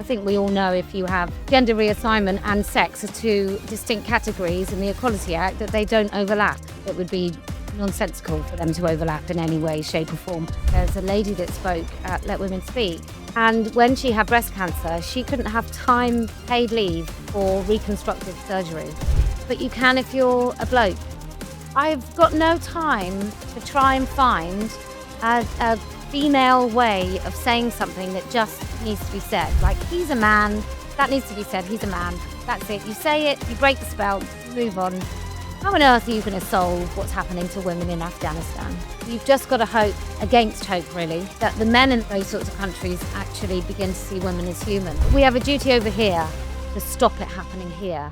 I think we all know if you have gender reassignment and sex as two distinct categories in the Equality Act that they don't overlap. It would be nonsensical for them to overlap in any way, shape or form. There's a lady that spoke at Let Women Speak, and when she had breast cancer, she couldn't have paid leave for reconstructive surgery. But you can if you're a bloke. I've got no time to try and find a female way of saying something that just needs to be said. Like, he's a man, that needs to be said, he's a man. That's it. You say it, you break the spell, move on. How on earth are you going to solve what's happening to women in Afghanistan? You've just got to hope, against hope really, that the men in those sorts of countries actually begin to see women as human. We have a duty over here to stop it happening here.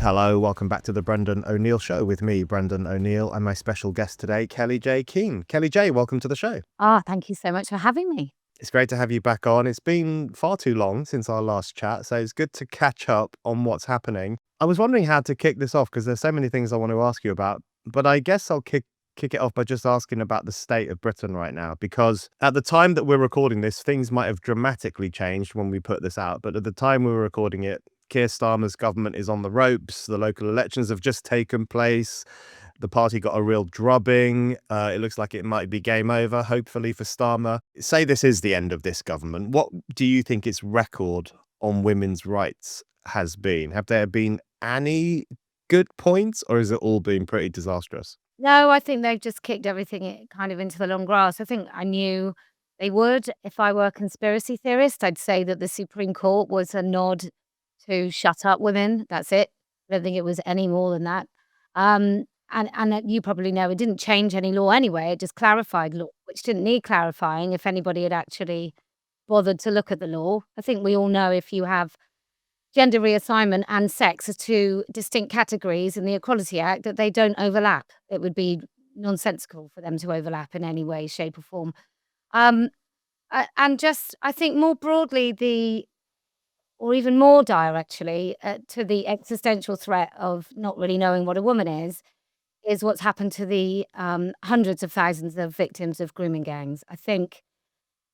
Hello, welcome back to the Brendan O'Neill Show with me, Brendan O'Neill, and my special guest today, Kellie-Jay Keen. Kellie-Jay, welcome to the show. Thank you so much for having me. It's great to have you back on. It's been far too long since our last chat, so it's good to catch up on what's happening. I was wondering how to kick this off because there's so many things I want to ask you about, but I guess I'll kick it off by just asking about the state of Britain right now, because at the time that we're recording this, things might have dramatically changed when we put this out, but at the time we were recording it, Keir Starmer's government is on the ropes. The local elections have just taken place. The party got a real drubbing. It looks like it might be game over, hopefully, for Starmer. Say this is the end of this government. What do you think its record on women's rights has been? Have there been any good points, or has it all been pretty disastrous? No, I think they've just kicked everything kind of into the long grass. I think I knew they would. If I were a conspiracy theorist, I'd say that the Supreme Court was a nod to shut up women. That's it. I don't think it was any more than that. And you probably know it didn't change any law anyway. It just clarified law, which didn't need clarifying if anybody had actually bothered to look at the law. I think we all know if you have gender reassignment and sex as two distinct categories in the Equality Act that they don't overlap. It would be nonsensical for them to overlap in any way, shape or form. And just, I think more broadly, or even more dire actually, to the existential threat of not really knowing what a woman is what's happened to the hundreds of thousands of victims of grooming gangs. I think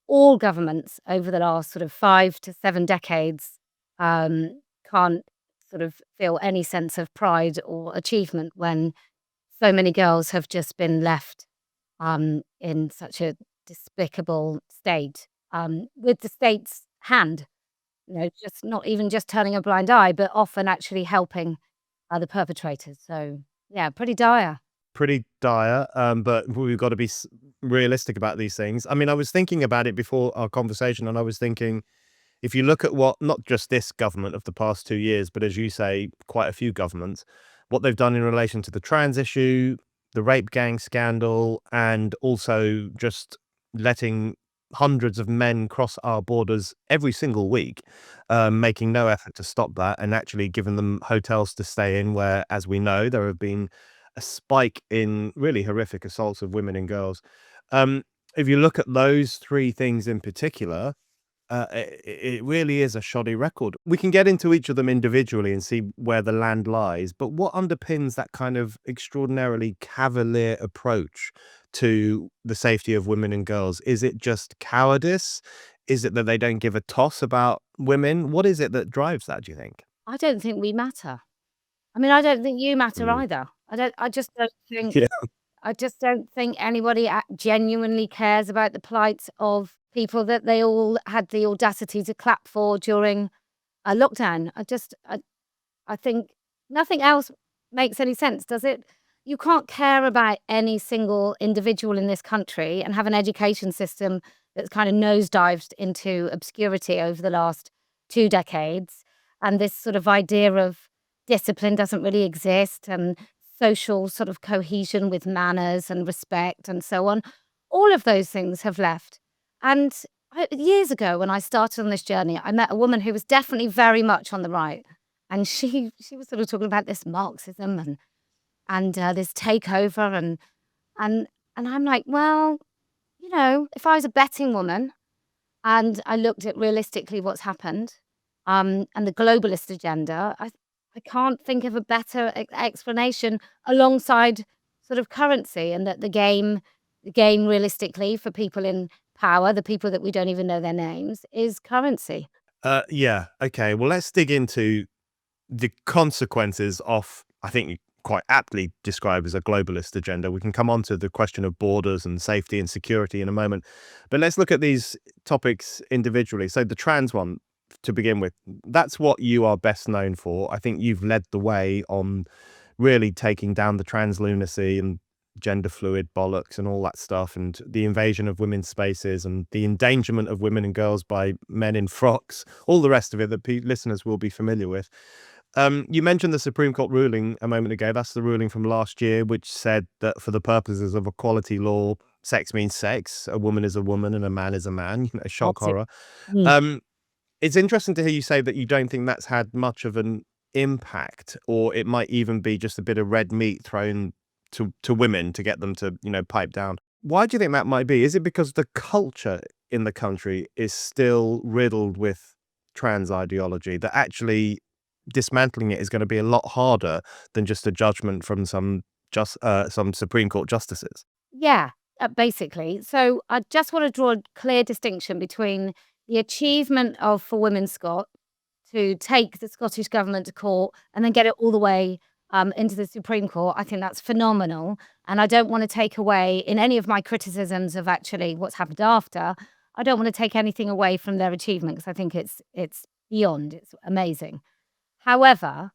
all governments over the last sort of 5 to 7 decades can't sort of feel any sense of pride or achievement when so many girls have just been left in such a despicable state with the state's hand. You know, just not even just turning a blind eye, but often actually helping the perpetrators. So, yeah, pretty dire. Pretty dire, but we've got to be realistic about these things. I mean, I was thinking about it before our conversation, and I was thinking, if you look at what, not just this government of the past 2 years, but as you say, quite a few governments, what they've done in relation to the trans issue, the rape gang scandal, and also just letting hundreds of men cross our borders every single week, making no effort to stop that and actually giving them hotels to stay in where, as we know, there have been a spike in really horrific assaults of women and girls. If you look at those three things in particular, it really is a shoddy record. We can get into each of them individually and see where the land lies, but what underpins that kind of extraordinarily cavalier approach to the safety of women and girls? Is it just cowardice? Is it that they don't give a toss about women? What is it that drives that, do you think? I don't think we matter. I mean, I don't think you matter either. I just don't think. Yeah. I just don't think anybody genuinely cares about the plight of people that they all had the audacity to clap for during a lockdown. I think nothing else makes any sense, does it? You can't care about any single individual in this country and have an education system that's kind of nosedived into obscurity over the last 2 decades. And this sort of idea of discipline doesn't really exist, and social sort of cohesion with manners and respect and so on. All of those things have left. And years ago, when I started on this journey, I met a woman who was definitely very much on the right. And she was sort of talking about this Marxism and this takeover. And I'm like, well, you know, if I was a betting woman and I looked at realistically what's happened and the globalist agenda, I can't think of a better explanation alongside sort of currency, and that the game realistically for people in power, the people that we don't even know their names, is currency. Yeah. Okay. Well, let's dig into the consequences of, I think you quite aptly describe as a globalist agenda. We can come on to the question of borders and safety and security in a moment. But let's look at these topics individually. So the trans one, to begin with, that's what you are best known for. I think you've led the way on really taking down the trans lunacy and gender fluid bollocks and all that stuff, and the invasion of women's spaces and the endangerment of women and girls by men in frocks, all the rest of it that listeners will be familiar with. You mentioned the Supreme Court ruling a moment ago. That's the ruling from last year, which said that for the purposes of equality law, sex means sex. A woman is a woman and a man is a man. Shock That's it. horror. Mm. Um, it's interesting to hear you say that you don't think that's had much of an impact, or it might even be just a bit of red meat thrown to women to get them to, pipe down. Why do you think that might be? Is it because the culture in the country is still riddled with trans ideology, that actually dismantling it is going to be a lot harder than just a judgment from some Supreme Court justices? Yeah, basically. So I just want to draw a clear distinction between the achievement of for Women's Scot to take the Scottish Government to court and then get it all the way into the Supreme Court. I think that's phenomenal. And I don't want to take away in any of my criticisms of actually what's happened after. I don't want to take anything away from their achievement because I think it's beyond, it's amazing. However,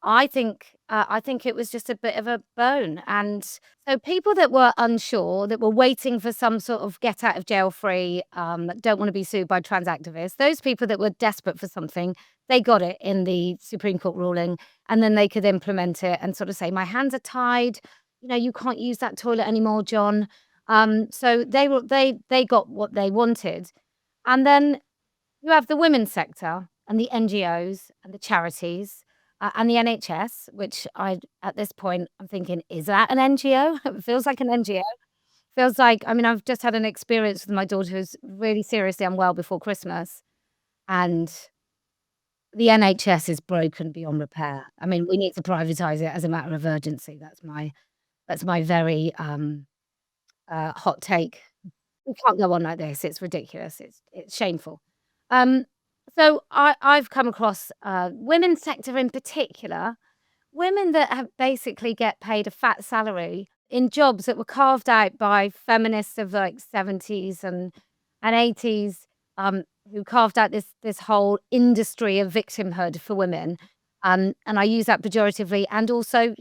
I think it was just a bit of a bone, and so people that were unsure, that were waiting for some sort of get out of jail free, don't wanna be sued by trans activists, those people that were desperate for something, they got it in the Supreme Court ruling, and then they could implement it and sort of say, "My hands are tied, you can't use that toilet anymore, John." So they got what they wanted, and then you have the women's sector and the NGOs and the charities, and the NHS, which at this point, I'm thinking, "Is that an NGO?" It feels like an NGO. Feels like I mean, I've just had an experience with my daughter who's really seriously unwell before Christmas, and the NHS is broken beyond repair. I mean, we need to privatise it as a matter of urgency. That's my very, hot take. We can't go on like this. It's ridiculous. It's shameful. Um, so I've come across women's sector in particular, women that have basically get paid a fat salary in jobs that were carved out by feminists of like 70s and 80s, who carved out this whole industry of victimhood for women. And I use that pejoratively and also,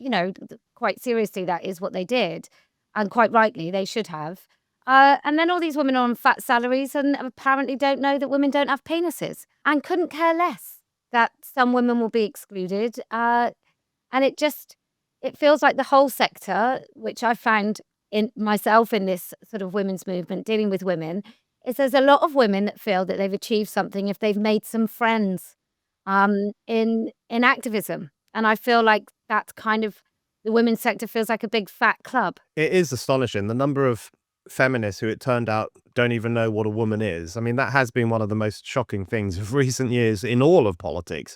quite seriously, that is what they did. And quite rightly, they should have. And then all these women are on fat salaries and apparently don't know that women don't have penises and couldn't care less that some women will be excluded. And it feels like the whole sector, which I found in myself in this sort of women's movement, dealing with women, is there's a lot of women that feel that they've achieved something if they've made some friends in activism. And I feel like that's kind of the women's sector feels like a big fat club. It is astonishing, the number of feminists who it turned out don't even know what a woman is. I mean, that has been one of the most shocking things of recent years in all of politics.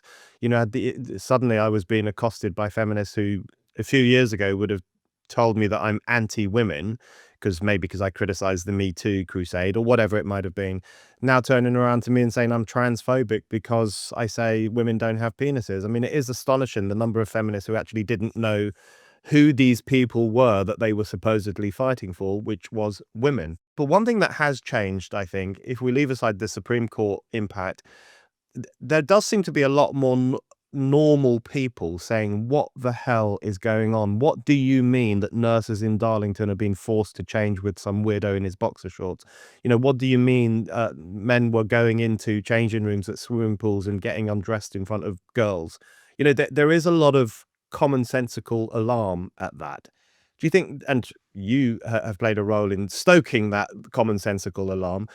Suddenly I was being accosted by feminists who a few years ago would have told me that I'm anti-women because I criticized the Me Too crusade or whatever it might have been. Now turning around to me and saying I'm transphobic because I say women don't have penises. I mean, it is astonishing the number of feminists who actually didn't know who these people were that they were supposedly fighting for, which was women. But one thing that has changed, I think, if we leave aside the Supreme Court impact, there does seem to be a lot more normal people saying, what the hell is going on? What do you mean that nurses in Darlington are being forced to change with some weirdo in his boxer shorts? What do you mean men were going into changing rooms at swimming pools and getting undressed in front of girls? There is a lot of commonsensical alarm at that. Do you think, and you have played a role in stoking that commonsensical alarm,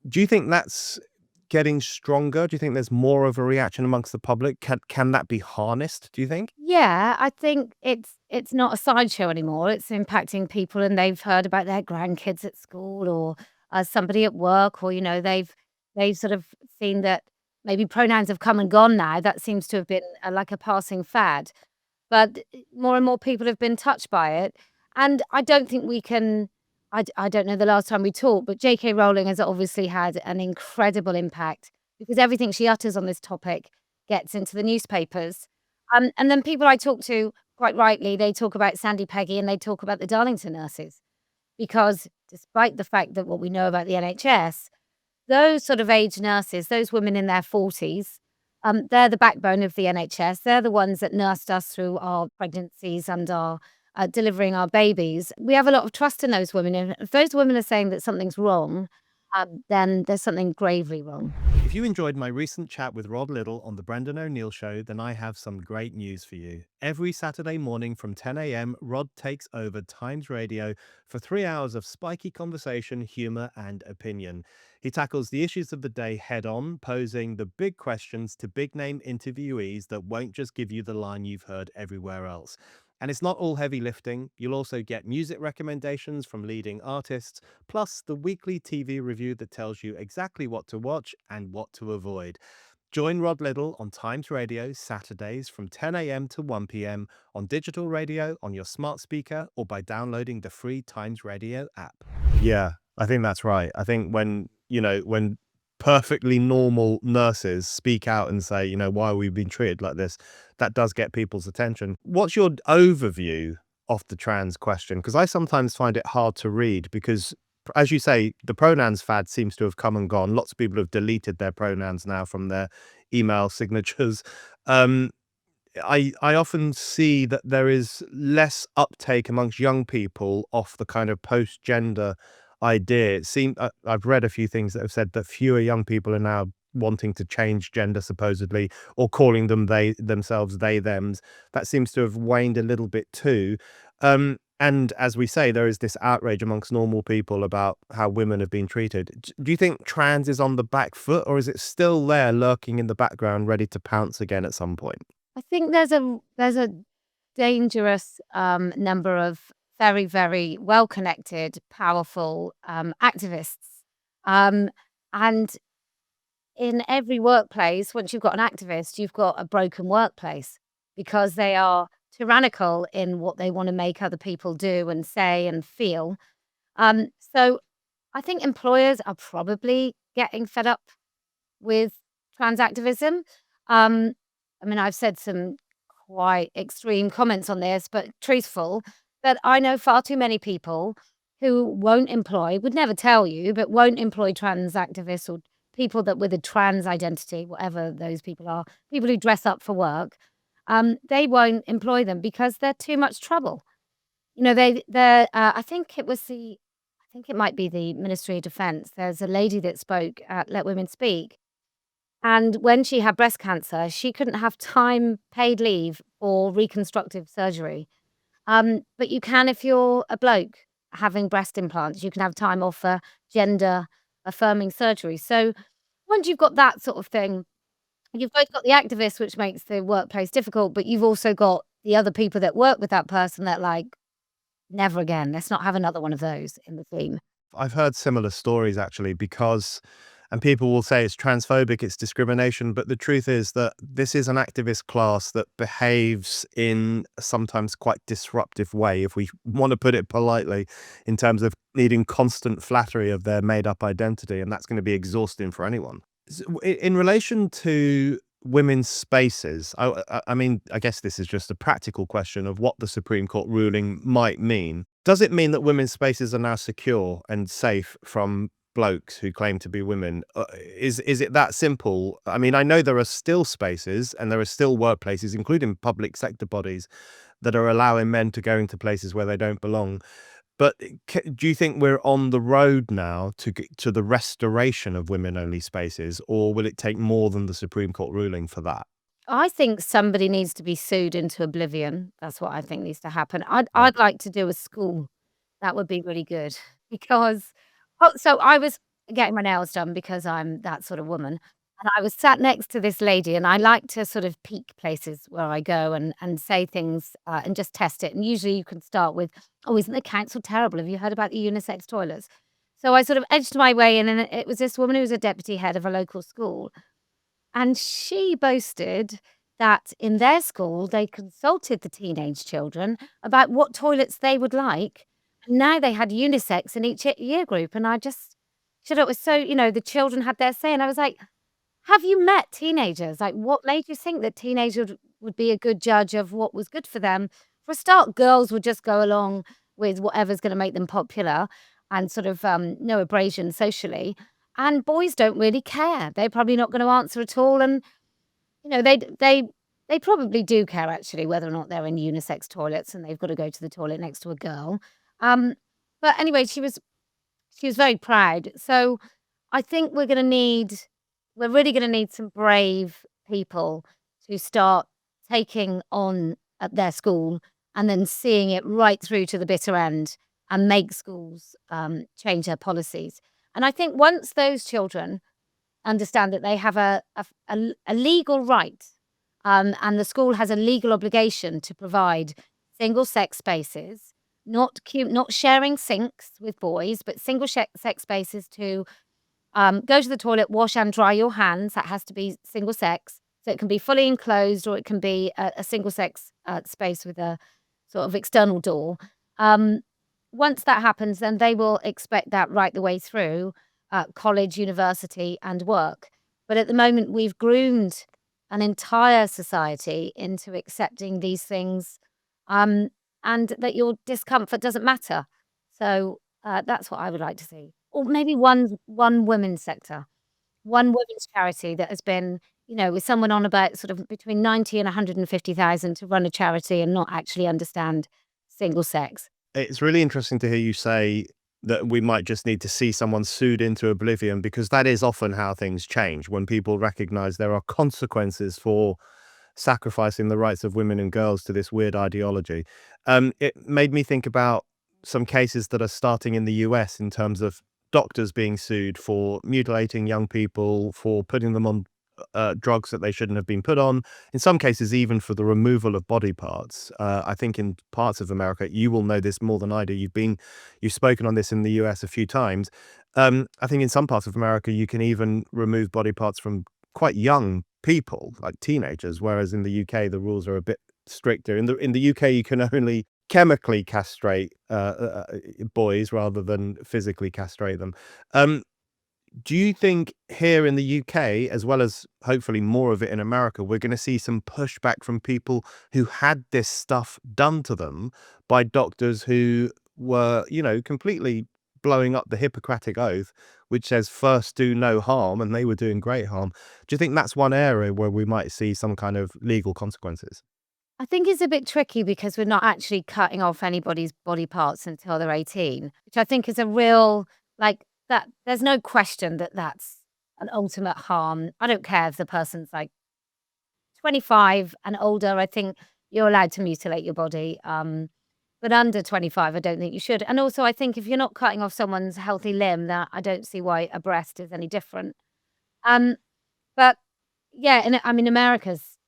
do you think that's getting stronger? Do you think there's more of a reaction amongst the public? Can that be harnessed, do you think? Yeah, I think it's not a sideshow anymore. It's impacting people, and they've heard about their grandkids at school or somebody at work, or they've sort of seen that maybe pronouns have come and gone now. That seems to have been like a passing fad, but more and more people have been touched by it. And I don't think we can I don't know the last time we talked, but J.K. Rowling has obviously had an incredible impact because everything she utters on this topic gets into the newspapers. And then people I talk to, quite rightly, they talk about Sandy Peggy and they talk about the Darlington nurses because despite the fact that what we know about the NHS, those sort of age nurses, those women in their 40s, they're the backbone of the NHS. They're the ones that nursed us through our pregnancies and our delivering our babies. We have a lot of trust in those women. And if those women are saying that something's wrong, then there's something gravely wrong. If you enjoyed my recent chat with Rod Little on The Brendan O'Neill Show, then I have some great news for you. Every Saturday morning from 10 a.m., Rod takes over Times Radio for 3 hours of spiky conversation, humour, and opinion. He tackles the issues of the day head on, posing the big questions to big name interviewees that won't just give you the line you've heard everywhere else. And it's not all heavy lifting. You'll also get music recommendations from leading artists, plus the weekly TV review that tells you exactly what to watch and what to avoid. Join Rod Little on Times Radio Saturdays from 10 a.m. to 1 p.m. on digital radio, on your smart speaker, or by downloading the free Times Radio app. Yeah, I think that's right. I think when perfectly normal nurses speak out and say, why are we being treated like this, that does get people's attention. What's your overview of the trans question? Because I sometimes find it hard to read because, as you say, the pronouns fad seems to have come and gone. Lots of people have deleted their pronouns now from their email signatures. I often see that there is less uptake amongst young people off the kind of post-gender idea. I've read a few things that have said that fewer young people are now wanting to change gender supposedly, or calling them themselves they thems. That seems to have waned a little bit too. And as we say, there is this outrage amongst normal people about how women have been treated. Do you think trans is on the back foot, or is it still there lurking in the background ready to pounce again at some point? I think there's a dangerous number of very, very well-connected, powerful activists. And in every workplace, once you've got an activist, you've got a broken workplace because they are tyrannical in what they want to make other people do and say and feel. So I think employers are probably getting fed up with trans activism. I mean, I've said some quite extreme comments on this, but truthful, that I know far too many people who would never tell you, but won't employ trans activists or people that with a trans identity, whatever those people are, people who dress up for work. They won't employ them because they're too much trouble. I think it might be the Ministry of Defence. There's a lady that spoke at Let Women Speak, and when she had breast cancer, she couldn't have time paid leave for reconstructive surgery. But you can if you're a bloke having breast implants, you can have time off for gender affirming surgery. So once you've got that sort of thing, you've both got the activists, which makes the workplace difficult, but you've also got the other people that work with that person that like, never again. Let's not have another one of those in the team. I've heard similar stories actually and people will say it's transphobic, it's discrimination, but the truth is that this is an activist class that behaves in a sometimes quite disruptive way, if we want to put it politely, in terms of needing constant flattery of their made-up identity, and that's going to be exhausting for anyone. In relation to women's spaces, I mean, I guess this is just a practical question of what the Supreme Court ruling might mean. Does it mean that women's spaces are now secure and safe from blokes who claim to be women? Is it that simple? I mean, I know there are still spaces and there are still workplaces, including public sector bodies, that are allowing men to go into places where they don't belong. But do you think we're on the road now to the restoration of women-only spaces, or will it take more than the Supreme Court ruling for that? I think somebody needs to be sued into oblivion. That's what I think needs to happen. Right. I'd like to do a school. That would be really good because so I was getting my nails done because I'm that sort of woman, and I was sat next to this lady, and I like to sort of peek places where I go and say things, and just test it, and usually you can start with, "Oh, isn't the council terrible? Have you heard about the unisex toilets?" So I sort of edged my way in, and it was this woman who was a deputy head of a local school, and she boasted that in their school, they consulted the teenage children about what toilets they would like, and now they had unisex in each year group, and I just thought it was so the children had their say, and I was like, "Have you met teenagers? Like, what made you think that teenagers would be a good judge of what was good for them?" For a start, girls would just go along with whatever's gonna make them popular and sort of, no abrasion socially, and boys don't really care. They're probably not gonna answer at all, and they probably do care actually whether or not they're in unisex toilets and they've got to go to the toilet next to a girl. Um, but anyway, she was very proud. So I think we're really gonna need some brave people to start taking on at their school and then seeing it right through to the bitter end and make schools change their policies. And I think once those children understand that they have a legal right, and the school has a legal obligation to provide single-sex spaces, not sharing sinks with boys, but single sex spaces to, go to the toilet, wash and dry your hands. That has to be single sex, so it can be fully enclosed or it can be a single sex, space with a sort of external door. Um, Once that happens, then they will expect that right the way through, college, university, and work. But at the moment, we've groomed an entire society into accepting these things, um, and that your discomfort doesn't matter. So, that's what I would like to see. Or maybe one women's sector, one women's charity that has been, with someone on about sort of between 90 and 150,000 to run a charity and not actually understand single sex. It's really interesting to hear you say that we might just need to see someone sued into oblivion, because that is often how things change when people recognize there are consequences for sacrificing the rights of women and girls to this weird ideology. It made me think about some cases that are starting in the US in terms of doctors being sued for mutilating young people, for putting them on drugs that they shouldn't have been put on. In some cases, even for the removal of body parts. I think in parts of America, you will know this more than I do. You've spoken on this in the US a few times. I think in some parts of America, you can even remove body parts from quite young people, like teenagers, whereas in the UK the rules are a bit stricter. In the UK, you can only chemically castrate boys rather than physically castrate them. Um, do you think here in the UK, as well as hopefully more of it in America, we're going to see some pushback from people who had this stuff done to them by doctors who were, completely blowing up the Hippocratic Oath, which says first do no harm, and they were doing great harm? Do you think that's one area where we might see some kind of legal consequences? I think it's a bit tricky because we're not actually cutting off anybody's body parts until they're 18, which I think is a real like, that there's no question that that's an ultimate harm. I don't care if the person's, like, 25 and older, I think you're allowed to mutilate your body, but under 25, I don't think you should, and also, I think if you're not cutting off someone's healthy limb, that I don't see why a breast is any different. Um, but yeah, and I mean, America's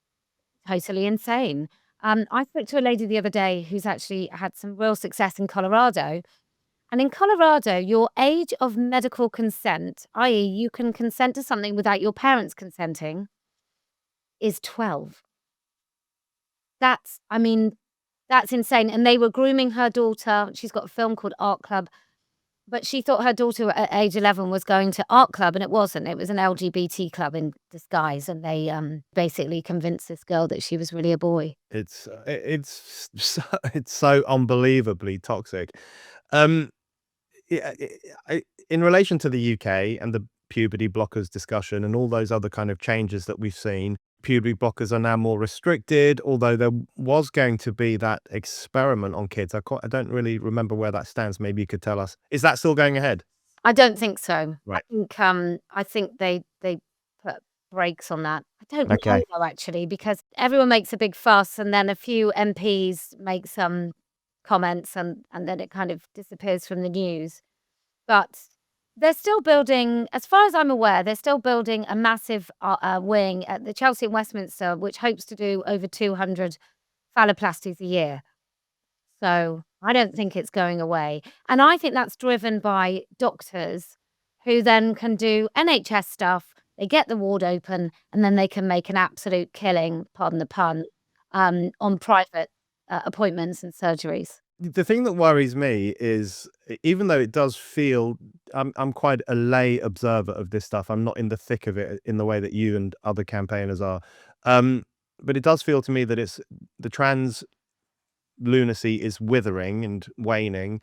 totally insane. I spoke to a lady the other day who's actually had some real success in Colorado, and in Colorado, your age of medical consent, i.e., you can consent to something without your parents consenting, is 12. I mean, that's insane, and they were grooming her daughter. She's got a film called Art Club, but she thought her daughter at age 11 was going to art club, and it wasn't. It was an LGBT club in disguise, and they, basically convinced this girl that she was really a boy. It's so, it's so unbelievably toxic. Um, Yeah, in relation to the UK and the puberty blockers discussion and all those other kind of changes that we've seen, puberty blockers are now more restricted, although there was going to be that experiment on kids. I don't really remember where that stands. Maybe you could tell us. Is that still going ahead? I don't think so. Right. I think they put brakes on that. I don't know Okay. though, actually, because everyone makes a big fuss, and then a few MPs make some comments, and then it kind of disappears from the news. But they're still building, as far as I'm aware, they're still building a massive, wing at the Chelsea and Westminster, which hopes to do over 200 phalloplasties a year. So, I don't think it's going away, and I think that's driven by doctors who then can do NHS stuff they get the ward open, and then they can make an absolute killing, pardon the pun, on private appointments and surgeries. The thing that worries me is, even though it does feel, I'm quite a lay observer of this stuff. I'm not in the thick of it in the way that you and other campaigners are. But it does feel to me that it's the trans lunacy is withering and waning.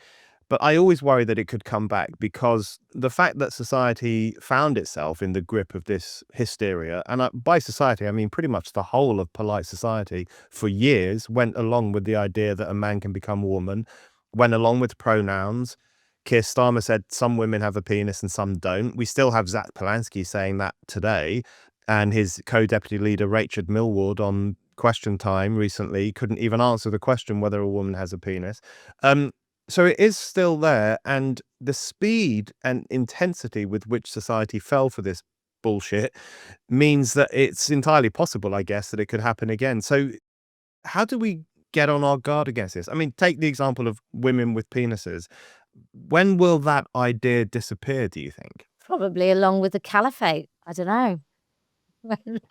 But I always worry that it could come back, because the fact that society found itself in the grip of this hysteria, and by society, I mean pretty much the whole of polite society for years went along with the idea that a man can become a woman, went along with pronouns. Keir Starmer said some women have a penis and some don't. We still have Zach Polanski saying that today. And his co-deputy leader, Rachel Millward, on Question Time recently couldn't even answer the question whether a woman has a penis. So it is still there, and the speed and intensity with which society fell for this bullshit means that it's entirely possible, I guess, that it could happen again. So how do we get on our guard against this? I mean, take the example of women with penises. When will that idea disappear, do you think? Probably along with the caliphate. I don't know. When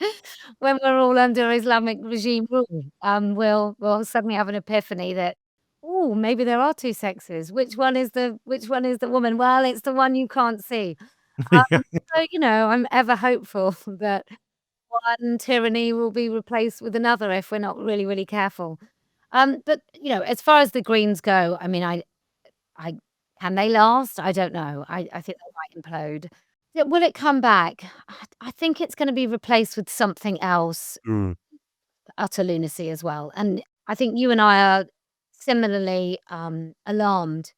when we're all under Islamic regime rule, we'll suddenly have an epiphany that, oh, maybe there are two sexes. Which one is the woman? Well, it's the one you can't see. So, I'm ever hopeful that one tyranny will be replaced with another if we're not really, really careful. But, as far as the Greens go, I mean, I can they last? I don't know. I think they might implode. Yeah, will it come back? I think it's gonna be replaced with something else, Mm. utter lunacy as well, and I think you and I are similarly, alarmed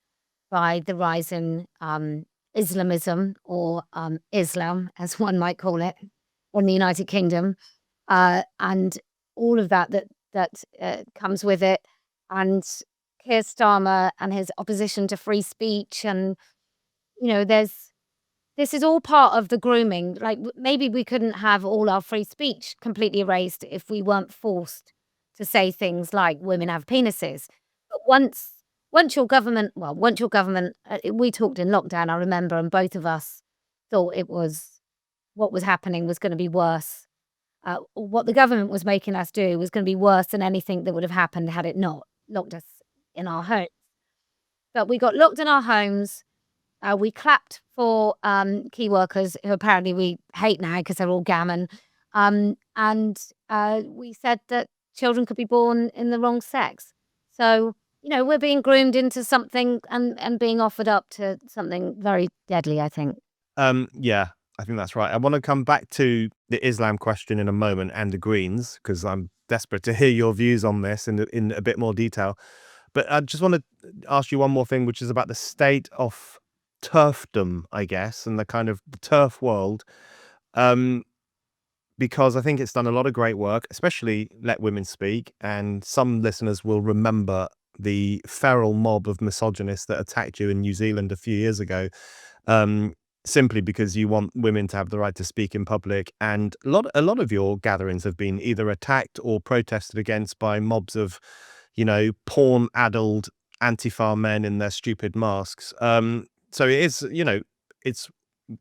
by the rise in, Islamism or, Islam, as one might call it, in the United Kingdom, and all of that comes with it, and Keir Starmer and his opposition to free speech and, there's this is all part of the grooming. Like, maybe we couldn't have all our free speech completely erased if we weren't forced to say things like women have penises. But once your government, we talked in lockdown, I remember, and both of us thought what was happening was gonna be worse. What the government was making us do was gonna be worse than anything that would have happened had it not locked us in our homes. But we got locked in our homes. We clapped for, key workers who apparently we hate now because 'cause they're all gammon. We said that children could be born in the wrong sex. So, we're being groomed into something and being offered up to something very deadly, I think. Yeah, I think that's right. I want to come back to the Islam question in a moment and the Greens, because I'm desperate to hear your views on this in a bit more detail. But I just want to ask you one more thing, which is about the state of turfdom, I guess, and the kind of the turf world. Um, because I think it's done a lot of great work, especially Let Women Speak. And some listeners will remember the feral mob of misogynists that attacked you in New Zealand a few years ago, um, simply because you want women to have the right to speak in public. And a lot of your gatherings have been either attacked or protested against by mobs of, porn-addled Antifa men in their stupid masks. So it is, it's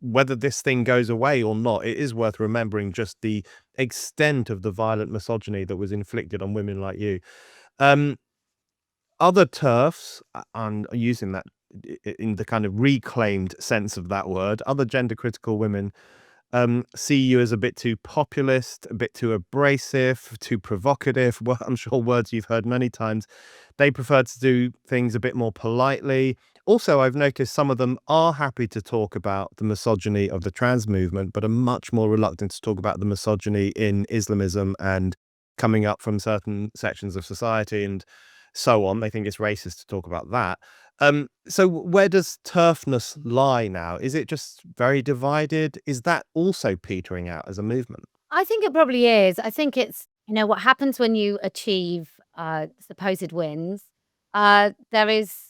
whether this thing goes away or not, it is worth remembering just the extent of the violent misogyny that was inflicted on women like you. Um, Other TERFs, and using that in the kind of reclaimed sense of that word, other gender critical women see you as a bit too populist, a bit too abrasive, too provocative. Well, I'm sure words you've heard many times. They prefer to do things a bit more politely. Also, I've noticed some of them are happy to talk about the misogyny of the trans movement, but are much more reluctant to talk about the misogyny in Islamism and coming up from certain sections of society and so on. They think it's racist to talk about that. So where does turfness lie now? Is it just very divided? Is that also petering out as a movement? I think it probably is. I think it's, what happens when you achieve, supposed wins, there's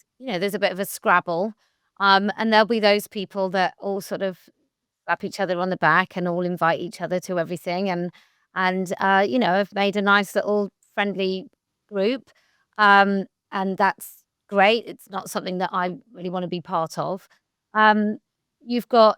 a bit of a scrabble, and there'll be those people that all sort of slap each other on the back and all invite each other to everything and have made a nice little friendly group. And that's great. It's not something that I really want to be part of. You've got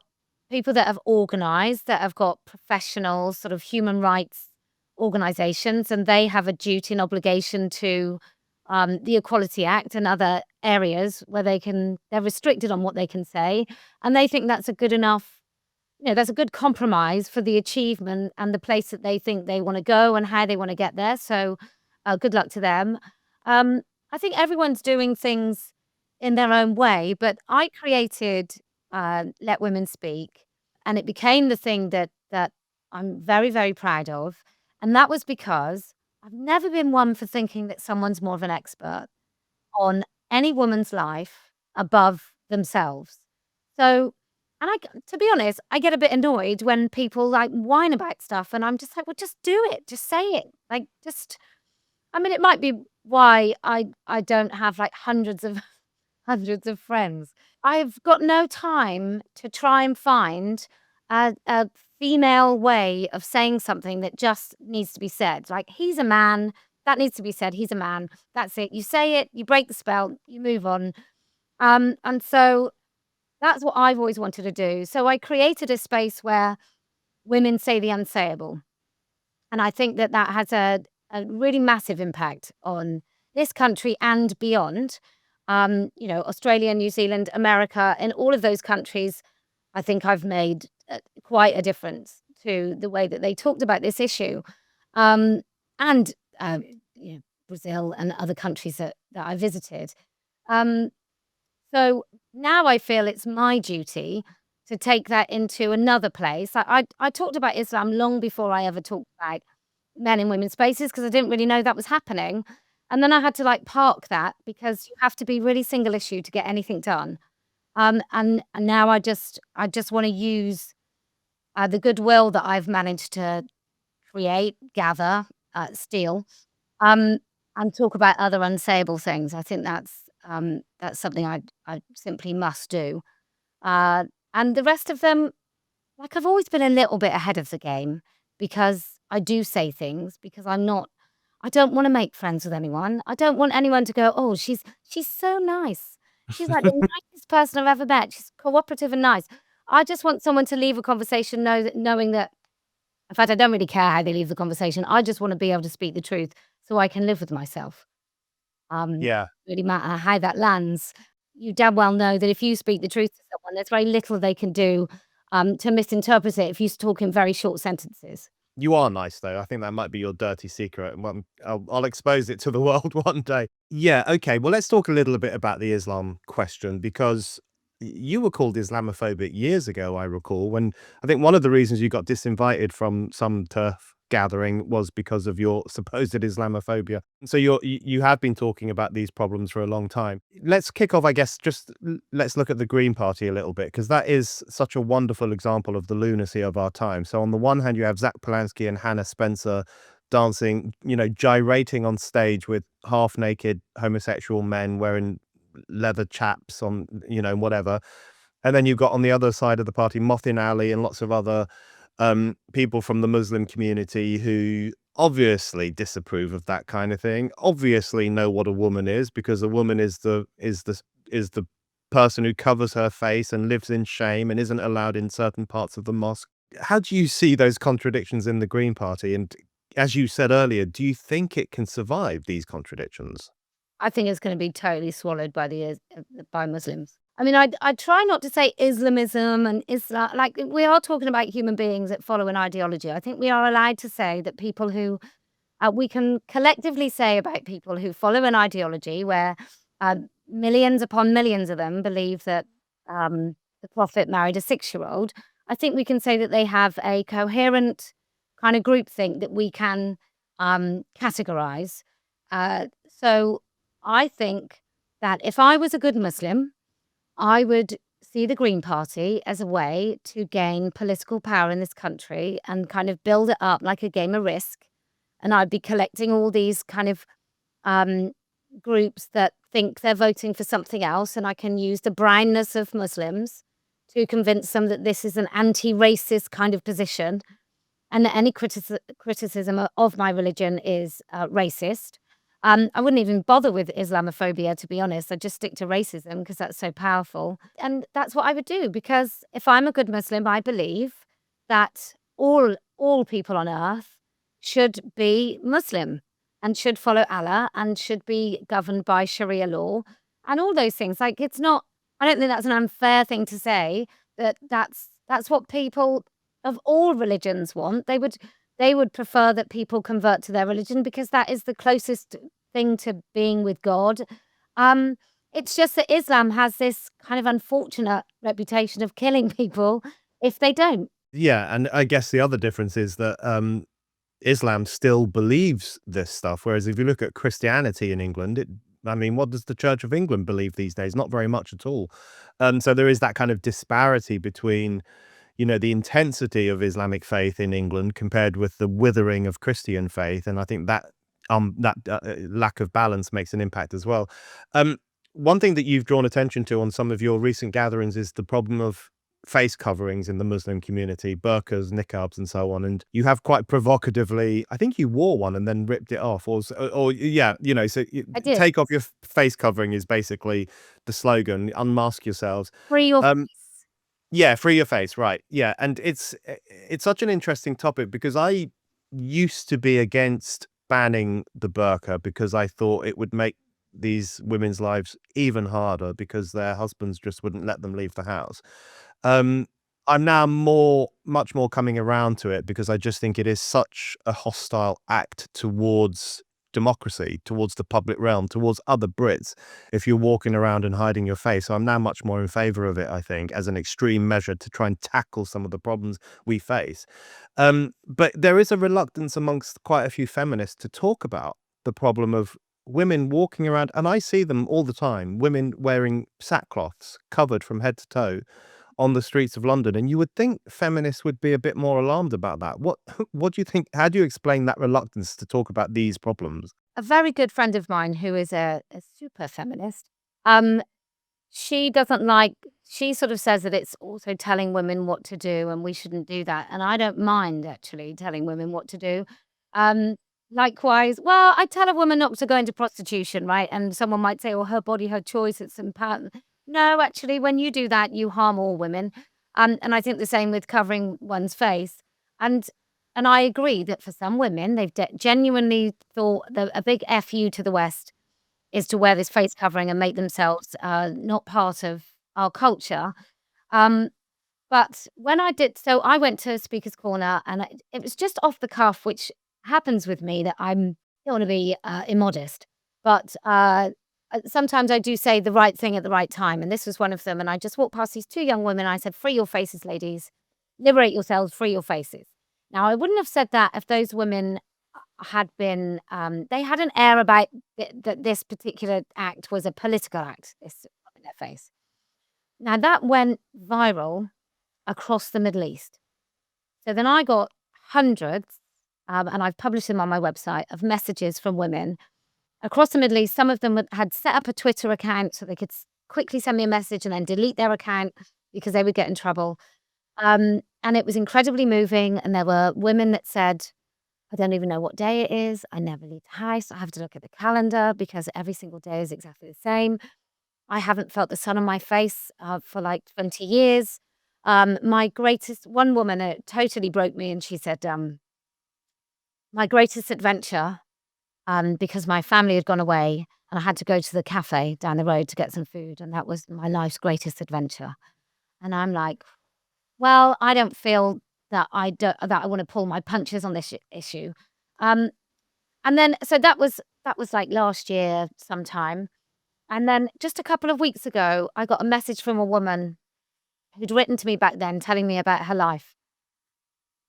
people that have organised, that have got professional sort of human rights organisations, and they have a duty and obligation to the Equality Act and other areas where they're restricted on what they can say, and they think that's a good enough, that's a good compromise for the achievement and the place that they think they want to go and how they want to get there. So, good luck to them. Um, I think everyone's doing things in their own way, but I created Let Women Speak, and it became the thing that I'm very, very proud of. And that was because I've never been one for thinking that someone's more of an expert on any woman's life above themselves. So, and to be honest, I get a bit annoyed when people like whine about stuff, and I'm just like, well, just do it, just say it, like, just. I mean, it might be why I don't have like hundreds of hundreds of friends. I've got no time to try and find a female way of saying something that just needs to be said. Like, he's a man, that needs to be said. He's a man. That's it. You say it, you break the spell, you move on. And so that's what I've always wanted to do. So I created a space where women say the unsayable. And I think that that has a really massive impact on this country and beyond. Australia, New Zealand, America, in all of those countries, I think I've made quite a difference to the way that they talked about this issue. Um, and Brazil and other countries that I visited. Um, so now I feel it's my duty to take that into another place. I talked about Islam long before I ever talked about men in women's spaces because I didn't really know that was happening. And then I had to like park that because you have to be really single issue to get anything done. And now I just want to use the goodwill that I've managed to create, gather, steal, um, and talk about other unsayable things. I think that's something I simply must do. Uh, and the rest of them, like, I've always been a little bit ahead of the game because I do say things because I don't wanna make friends with anyone. I don't want anyone to go, "Oh, she's so nice. She's like the nicest person I've ever met. She's cooperative and nice." I just want someone to leave a conversation knowing that, in fact, I don't really care how they leave the conversation. I just wanna be able to speak the truth so I can live with myself. Yeah. Really matter how that lands. You damn well know that if you speak the truth to someone, there's very little they can do, to misinterpret it if you talk in very short sentences. You are nice, though. I think that might be your dirty secret. Well, I'll expose it to the world one day. Yeah, okay. Well, let's talk a little bit about the Islam question because you were called Islamophobic years ago, I recall, when I think one of the reasons you got disinvited from some TERF gathering was because of your supposed Islamophobia. So you have been talking about these problems for a long time. Let's kick off, I guess, just let's look at the Green Party a little bit, because that is such a wonderful example of the lunacy of our time. So on the one hand, you have Zach Polanski and Hannah Spencer dancing, gyrating on stage with half-naked homosexual men wearing leather chaps on, whatever. And then you've got on the other side of the party, Mothin Ali and lots of other people from the Muslim community who obviously disapprove of that kind of thing, obviously know what a woman is, because a woman is the person who covers her face and lives in shame and isn't allowed in certain parts of the mosque. How do you see those contradictions in the Green Party? And as you said earlier, do you think it can survive these contradictions? I think it's gonna be totally swallowed by by Muslims. I mean, I try not to say Islamism and Islam, like, we are talking about human beings that follow an ideology. I think we are allowed to say that people who we can collectively say about people who follow an ideology where millions upon millions of them believe that the Prophet married a 6-year-old. I think we can say that they have a coherent kind of groupthink that we can categorize. So I think that if I was a good Muslim, I would see the Green Party as a way to gain political power in this country and kind of build it up like a game of Risk. And I'd be collecting all these kind of um, groups that think they're voting for something else, and I can use the brownness of Muslims to convince them that this is an anti-racist kind of position, and that any criticism of my religion is racist. I wouldn't even bother with Islamophobia, to be honest. I'd just stick to racism because that's so powerful. And that's what I would do, because if I'm a good Muslim, I believe that all people on earth should be Muslim and should follow Allah and should be governed by Sharia law and all those things. Like, it's not, I don't think that's an unfair thing to say, that that's what people of all religions want. They would prefer that people convert to their religion because that is the closest thing to being with God. Um, it's just that Islam has this kind of unfortunate reputation of killing people if they don't. Yeah, and I guess the other difference is that Islam still believes this stuff, whereas if you look at Christianity in England, I mean, what does the Church of England believe these days? Not very much at all. So there is that kind of disparity between, the intensity of Islamic faith in England compared with the withering of Christian faith, and I think that lack of balance makes an impact as well. Um, One thing that you've drawn attention to on some of your recent gatherings is the problem of face coverings in the Muslim community, burqas, niqabs, and so on. And you have quite provocatively, I think you wore one and then ripped it off, or yeah, so I did. take off your face covering is basically the slogan. Unmask yourselves. Free your Um, face. yeah, free your face, right. Yeah, and it's such an interesting topic because I used to be against banning the burqa because I thought it would make these women's lives even harder because their husbands just wouldn't let them leave the house. Um, I'm now much more coming around to it because I just think it is such a hostile act towards democracy, towards the public realm, towards other Brits, if you're walking around and hiding your face. So I'm now much more in favor of it, I think, as an extreme measure to try and tackle some of the problems we face. But there is a reluctance amongst quite a few feminists to talk about the problem of women walking around, and I see them all the time, women wearing sackcloths covered from head to toe on the streets of London, and you would think feminists would be a bit more alarmed about that. What what do you think? How do you explain that reluctance to talk about these problems? A very good friend of mine who is a super feminist, um, she doesn't like, she sort of says that it's also telling women what to do and we shouldn't do that. And I don't mind actually telling women what to do. Um, Likewise, well, I tell a woman not to go into prostitution, right? And someone might say, "Oh, her body, her choice, it's empowered." No, actually, when you do that, you harm all women. And I think the same with covering one's face. And and I agree that for some women, they've genuinely thought that a big FU to the West is to wear this face covering and make themselves, not part of our culture. Um, but when I did, so I went to Speaker's Corner, and it was just off the cuff, which happens with me, that don't wanna be, immodest, but, sometimes I do say the right thing at the right time, and this was one of them, and I just walked past these 2 young women, I said, "Free your faces, ladies. Liberate yourselves, free your faces." Now, I wouldn't have said that if those women had been, they had an air about that this particular act was a political act, this in their face. Now, that went viral across the Middle East. So then I got hundreds, and I've published them on my website, of messages from women across the Middle East. Some of them had set up a Twitter account so they could quickly send me a message and then delete their account because they would get in trouble. And it was incredibly moving. And there were women that said, "I don't even know what day it is. I never leave the house. I have to look at the calendar because every single day is exactly the same. I haven't felt the sun on my face for like 20 years." My greatest, one woman, it totally broke me, and she said, "My greatest adventure, because my family had gone away and I had to go to the cafe down the road to get some food, and that was my life's greatest adventure." And I'm like, well, I don't feel that I want to pull my punches on this issue. Um, and then, so that was like last year sometime. And then just a couple of weeks ago, I got a message from a woman who'd written to me back then telling me about her life.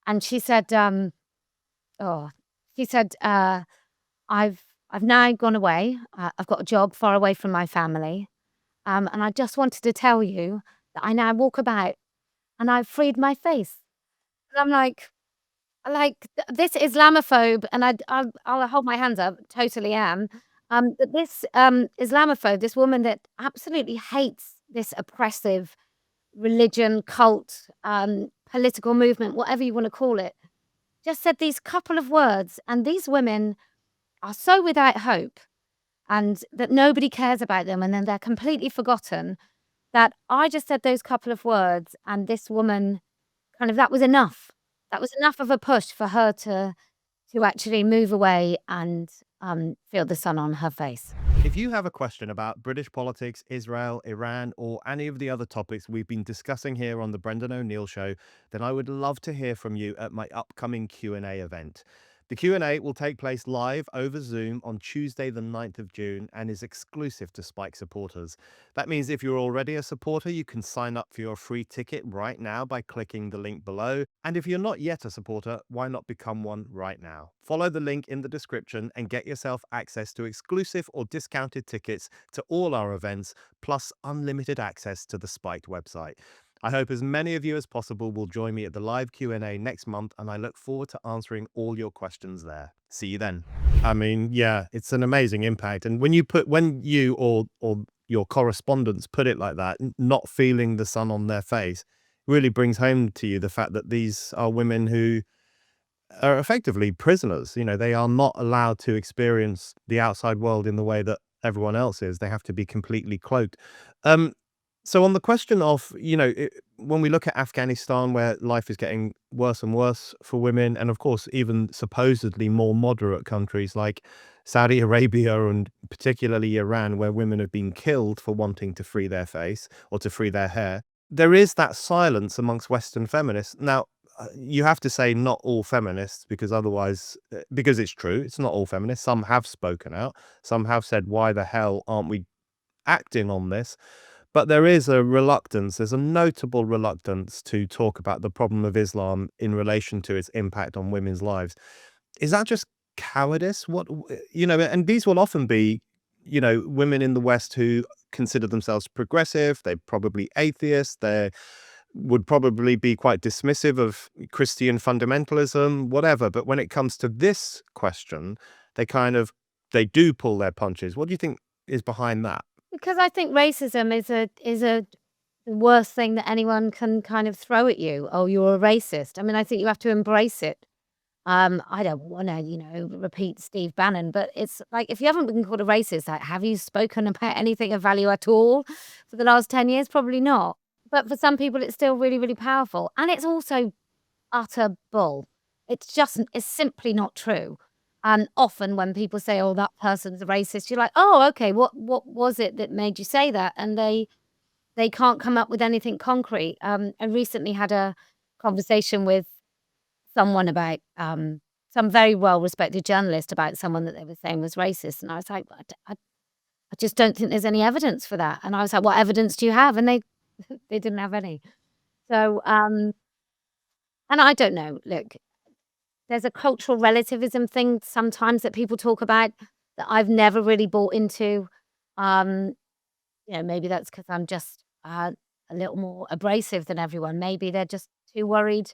And she said, oh, she said, I've now gone away. I've got a job far away from my family. And I just wanted to tell you that I now walk about and I've freed my face. And I'm like, this Islamophobe, and I'll hold my hands up, totally am. But this Islamophobe, this woman that absolutely hates this oppressive religion, cult, political movement, whatever you want to call it, just said these couple of words. And these women are so without hope and that nobody cares about them and then they're completely forgotten, that I just said those couple of words and this woman kind of that was enough. That was enough of a push for her to actually move away and, feel the sun on her face. If you have a question about British politics, Israel, Iran, or any of the other topics we've been discussing here on the Brendan O'Neill Show, then I would love to hear from you at my upcoming Q&A event. The Q&A will take place live over Zoom on Tuesday the 9th of June and is exclusive to Spike supporters. That means if you're already a supporter, you can sign up for your free ticket right now by clicking the link below. And if you're not yet a supporter, why not become one right now? Follow the link in the description and get yourself access to exclusive or discounted tickets to all our events, plus unlimited access to the Spiked website. I hope as many of you as possible will join me at the live Q&A next month, and I look forward to answering all your questions there. See you then. I mean, yeah, it's an amazing impact. And when you or your correspondents put it like that, not feeling the sun on their face, really brings home to you the fact that these are women who are effectively prisoners. You know, they are not allowed to experience the outside world in the way that everyone else is. They have to be completely cloaked. Um, so on the question of, when we look at Afghanistan, where life is getting worse and worse for women, and of course, even supposedly more moderate countries like Saudi Arabia and particularly Iran, where women have been killed for wanting to free their face or to free their hair, there is that silence amongst Western feminists. Now, you have to say not all feminists, because otherwise, because it's true, it's not all feminists. Some have spoken out. Some have said, why the hell aren't we acting on this? But there is a reluctance, there's a notable reluctance to talk about the problem of Islam in relation to its impact on women's lives. Is that just cowardice? And these will often be, women in the West who consider themselves progressive. They're probably atheists. They would probably be quite dismissive of Christian fundamentalism, whatever. But when it comes to this question, they do pull their punches. What do you think is behind that? Because I think racism is the worst thing that anyone can kind of throw at you. "Oh, you're a racist." I mean, I think you have to embrace it. I don't wanna, repeat Steve Bannon, but it's like, if you haven't been called a racist, like, have you spoken about anything of value at all for the last 10 years? Probably not. But for some people, it's still really, really powerful, and it's also utter bull. It's simply not true. And often when people say, "Oh, that person's a racist," you're like, "Oh, okay, what was it that made you say that?" And they can't come up with anything concrete. I recently had a conversation with someone about, some very well-respected journalist about someone that they were saying was racist, and I was like, I just don't think there's any evidence for that." And I was like, "What evidence do you have?" And they they didn't have any. So, and I don't know, look, there's a cultural relativism thing sometimes that people talk about that I've never really bought into. Um, maybe that's because 'cause I'm just, a little more abrasive than everyone. Maybe they're just too worried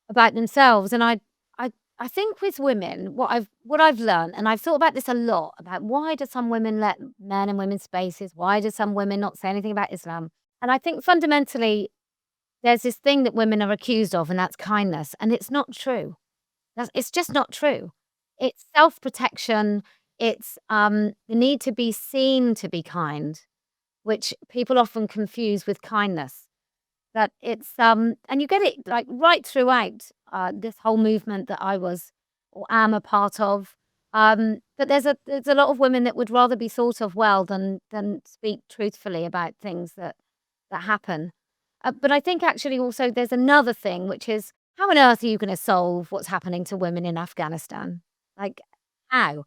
about themselves, and I think with women, what I've learned, and I've thought about this a lot, about why do some women let men and women's spaces? Why do some women not say anything about Islam? And I think fundamentally, there's this thing that women are accused of, and that's kindness, and it's not true. It's just not true. It's self-protection, it's, the need to be seen to be kind, which people often confuse with kindness. That it's, and you get it, like, right throughout, this whole movement that I was or am a part of, that there's a lot of women that would rather be thought of well than speak truthfully about things that happen. But I think actually also there's another thing, which is, how on earth are you gonna solve what's happening to women in Afghanistan? Like, how?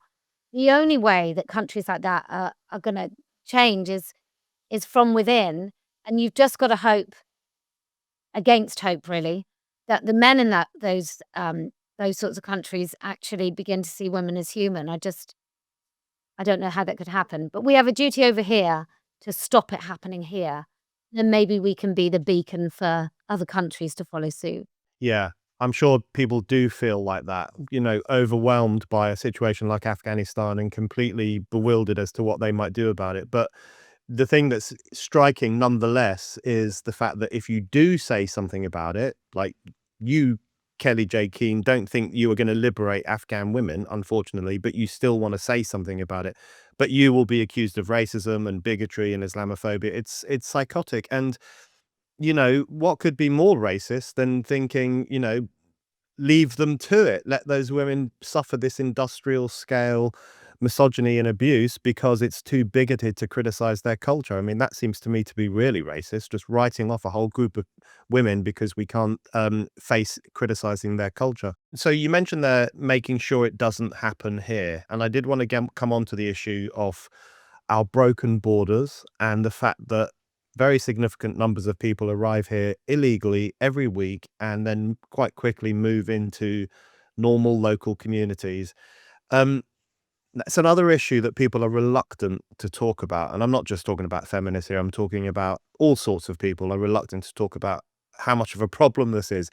The only way that countries like that are gonna change is from within, and you've just gotta hope against hope really, that the men in those sorts of countries actually begin to see women as human. I don't know how that could happen, but we have a duty over here to stop it happening here. Then maybe we can be the beacon for other countries to follow suit. Yeah, I'm sure people do feel like that, overwhelmed by a situation like Afghanistan and completely bewildered as to what they might do about it. But the thing that's striking nonetheless is the fact that if you do say something about it, like you Kellie-Jay Keen don't think you are going to liberate Afghan women, unfortunately, but you still want to say something about it. But you will be accused of racism and bigotry and Islamophobia. It's psychotic. And, what could be more racist than thinking, leave them to it. Let those women suffer this industrial scale misogyny and abuse because it's too bigoted to criticize their culture. I mean, that seems to me to be really racist, just writing off a whole group of women because we can't face criticizing their culture. So you mentioned there making sure it doesn't happen here. And I did want to come on to the issue of our broken borders and the fact that very significant numbers of people arrive here illegally every week and then quite quickly move into normal local communities. Um, that's another issue that people are reluctant to talk about. And I'm not just talking about feminists here, I'm talking about all sorts of people are reluctant to talk about how much of a problem this is.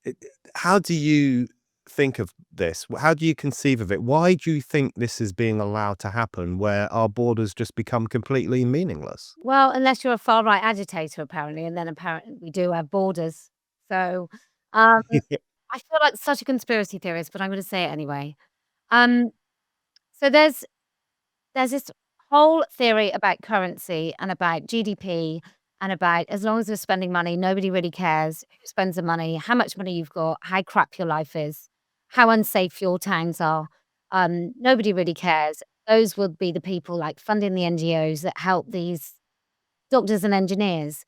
It- How do you think of this? How do you conceive of it? Why do you think this is being allowed to happen where our borders just become completely meaningless? Well, unless you're a far right agitator, apparently, and then apparently we do have borders. So, um, I feel like such a conspiracy theorist, but I'm going to say it anyway. Um, so there's this whole theory about currency and about GDP and about as long as we're spending money, nobody really cares who spends the money, how much money you've got, how crap your life is, how unsafe your towns are. Nobody really cares. Those would be the people like funding the NGOs that help these doctors and engineers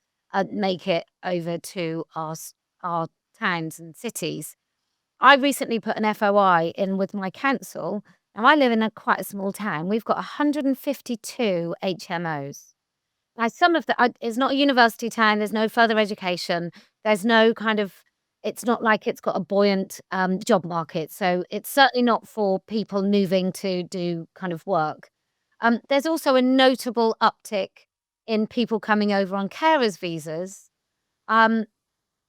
make it over to our towns and cities. I recently put an FOI in with my council. Now, I live in quite a small town. We've got 152 HMOs. Now, some of the it's not a university town. There's no further education. There's no kind of. It's not like it's got a buoyant job market. So it's certainly not for people moving to do kind of work. There's also a notable uptick in people coming over on carers visas. Um,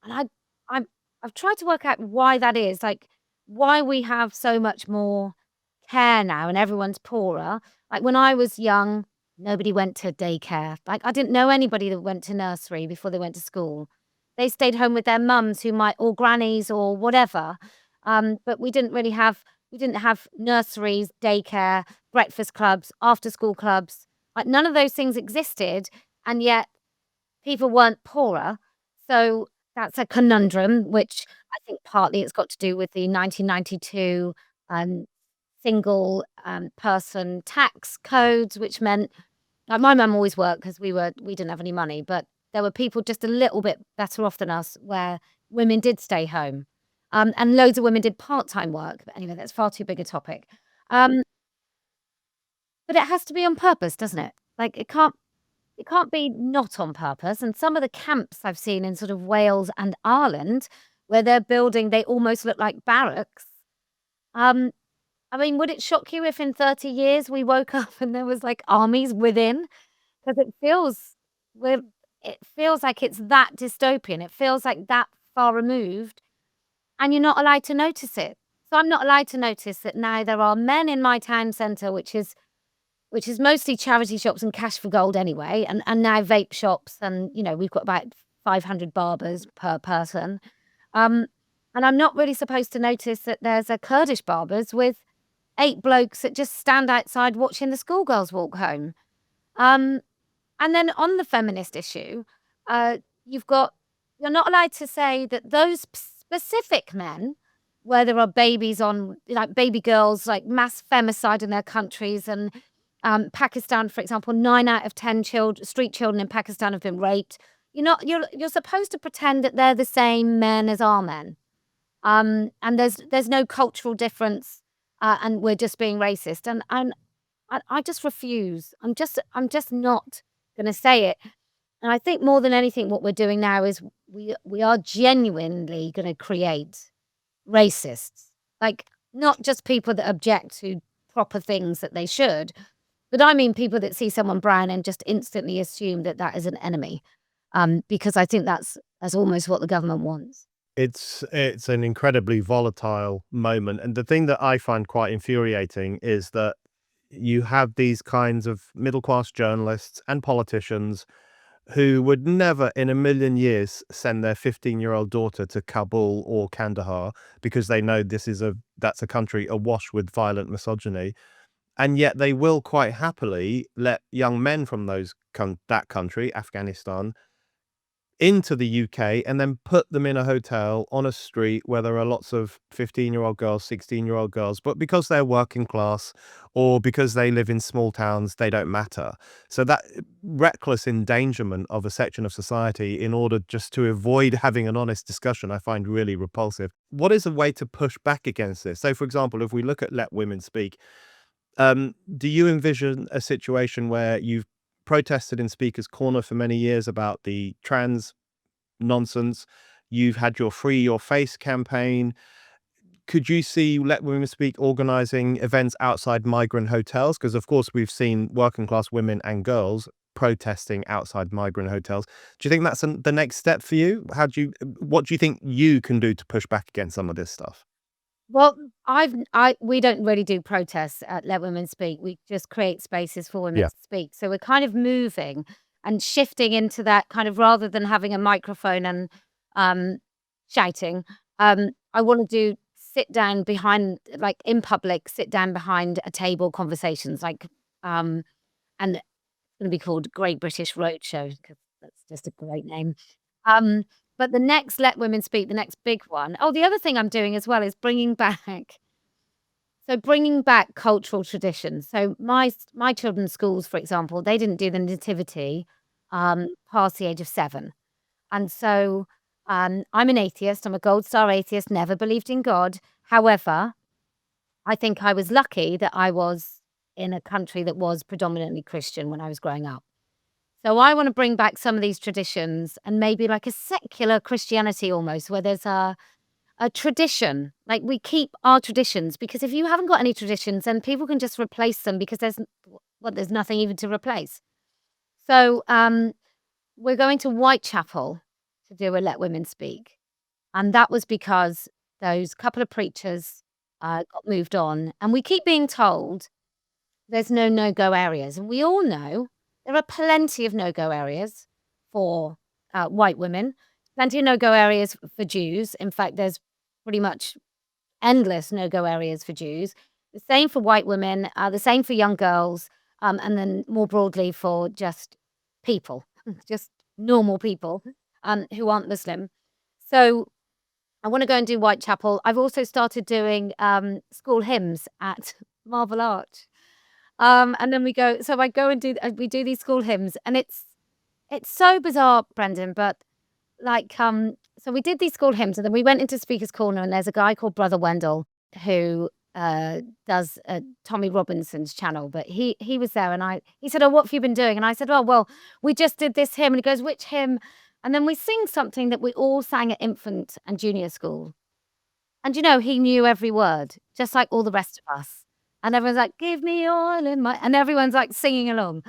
and I'm I've tried to work out why that is, like, why we have so much more care now and everyone's poorer. Like, when I was young, nobody went to daycare. Like, I didn't know anybody that went to nursery before they went to school. They stayed home with their mums who might or grannies or whatever. But we didn't have nurseries, daycare, breakfast clubs, after school clubs. Like, none of those things existed, and yet people weren't poorer. So that's a conundrum, which I think partly it's got to do with the 1992 um, single person tax codes, which meant like my mum always worked because we didn't have any money, but there were people just a little bit better off than us where women did stay home. And loads of women did part-time work. But anyway, that's far too big a topic. Um, but it has to be on purpose, doesn't it? Like it can't be not on purpose, and some of the camps I've seen in sort of Wales and Ireland, where they're building they almost look like barracks. Um, I mean, would it shock you if in 30 years we woke up and there was, like, armies within? 'Cause we're it feels like it's that dystopian, it feels like that far removed, and you're not allowed to notice it. So I'm not allowed to notice that now there are men in my town centre, which is mostly charity shops and cash for gold anyway, and now vape shops and, we've got about 500 barbers per person. Um, and I'm not really supposed to notice that there's a Kurdish barbers with 8 blokes that just stand outside watching the schoolgirls walk home. Um, and then on the feminist issue, uh, you've got you're not allowed to say that those specific men, where there are babies on like baby girls, like mass femicide in their countries and Pakistan, for example, 9 out of 10 street children in Pakistan have been raped. You're supposed to pretend that they're the same men as our men. And there's no cultural difference, and we're just being racist. And I just refuse. I'm just not going to say it. And I think more than anything, what we're doing now is we are genuinely going to create racists, like not just people that object to proper things that they should, but I mean people that see someone brown and just instantly assume that that is an enemy, because I think that's almost what the government wants. It's an incredibly volatile moment, and the thing that I find quite infuriating is that you have these kinds of middle class journalists and politicians who would never in a million years send their 15-year-old daughter to Kabul or Kandahar because they know that's a country awash with violent misogyny. And yet they will quite happily let young men from that country, Afghanistan, into the UK and then put them in a hotel on a street where there are lots of 15-year-old girls, 16-year-old girls, but because they're working class or because they live in small towns, they don't matter. So that reckless endangerment of a section of society in order just to avoid having an honest discussion, I find really repulsive. What is a way to push back against this? So, for example, if we look at Let Women Speak, do you envision a situation where you've protested in Speaker's Corner for many years about the trans nonsense? You've had your Free Your Face campaign. Could you see Let Women Speak organising events outside migrant hotels? Because, of course, we've seen working class women and girls protesting outside migrant hotels. Do you think that's the next step for you? What do you think you can do to push back against some of this stuff? Well, we don't really do protests at Let Women Speak. We just create spaces for women Yeah. to speak. So we're kind of moving and shifting into that kind of, rather than having a microphone and um, shouting. I want to do sit down behind, like in public, sit down behind a table conversations, and it's going to be called Great British Roadshow because that's just a great name. Um, but the next Let Women Speak, the next big one. Oh, the other thing I'm doing as well is bringing back cultural traditions. So my children's schools, for example, they didn't do the nativity past the age of 7. And so I'm an atheist. I'm a gold star atheist, never believed in God. However, I think I was lucky that I was in a country that was predominantly Christian when I was growing up. So I want to bring back some of these traditions and maybe like a secular Christianity almost, where there's a tradition. Like we keep our traditions, because if you haven't got any traditions, then people can just replace them because there's nothing even to replace. So we're going to Whitechapel to do a Let Women Speak. And that was because those couple of preachers got moved on. And we keep being told there's no-go areas. And we all know there are plenty of no-go areas for white women, plenty of no-go areas for Jews. In fact, there's pretty much endless no-go areas for Jews. The same for white women, the same for young girls, and then more broadly for just people, just normal people who aren't Muslim. So I want to go and do Whitechapel. I've also started doing school hymns at Marble Arch. And then I go and we do these school hymns, and it's so bizarre, Brendan, but like, so we did these school hymns, and then we went into Speaker's Corner, and there's a guy called Brother Wendell who does Tommy Robinson's channel, but he was there, and he said, "Oh, what have you been doing?" And I said, "Oh, well, we just did this hymn." And he goes, "Which hymn?" And then we sing something that we all sang at infant and junior school. And he knew every word, just like all the rest of us. And everyone's like, "Give me oil in my," and everyone's like singing along.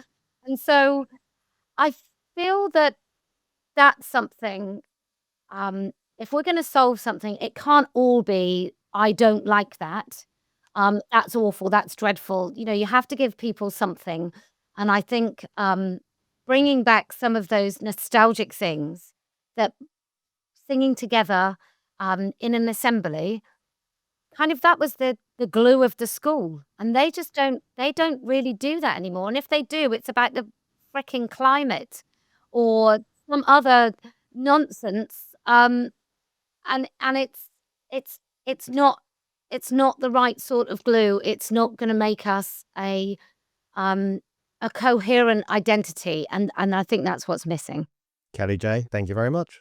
And so I feel that that's something, if we're gonna solve something, it can't all be, "I don't like that. That's awful, that's dreadful." You have to give people something. And I think, bringing back some of those nostalgic things, that singing together, in an assembly, kind of that was the glue of the school. And they don't really do that anymore. And if they do, it's about the fricking climate or some other nonsense. And it's not the right sort of glue. It's not gonna make us a coherent identity, and I think that's what's missing. Kellie-Jay, thank you very much.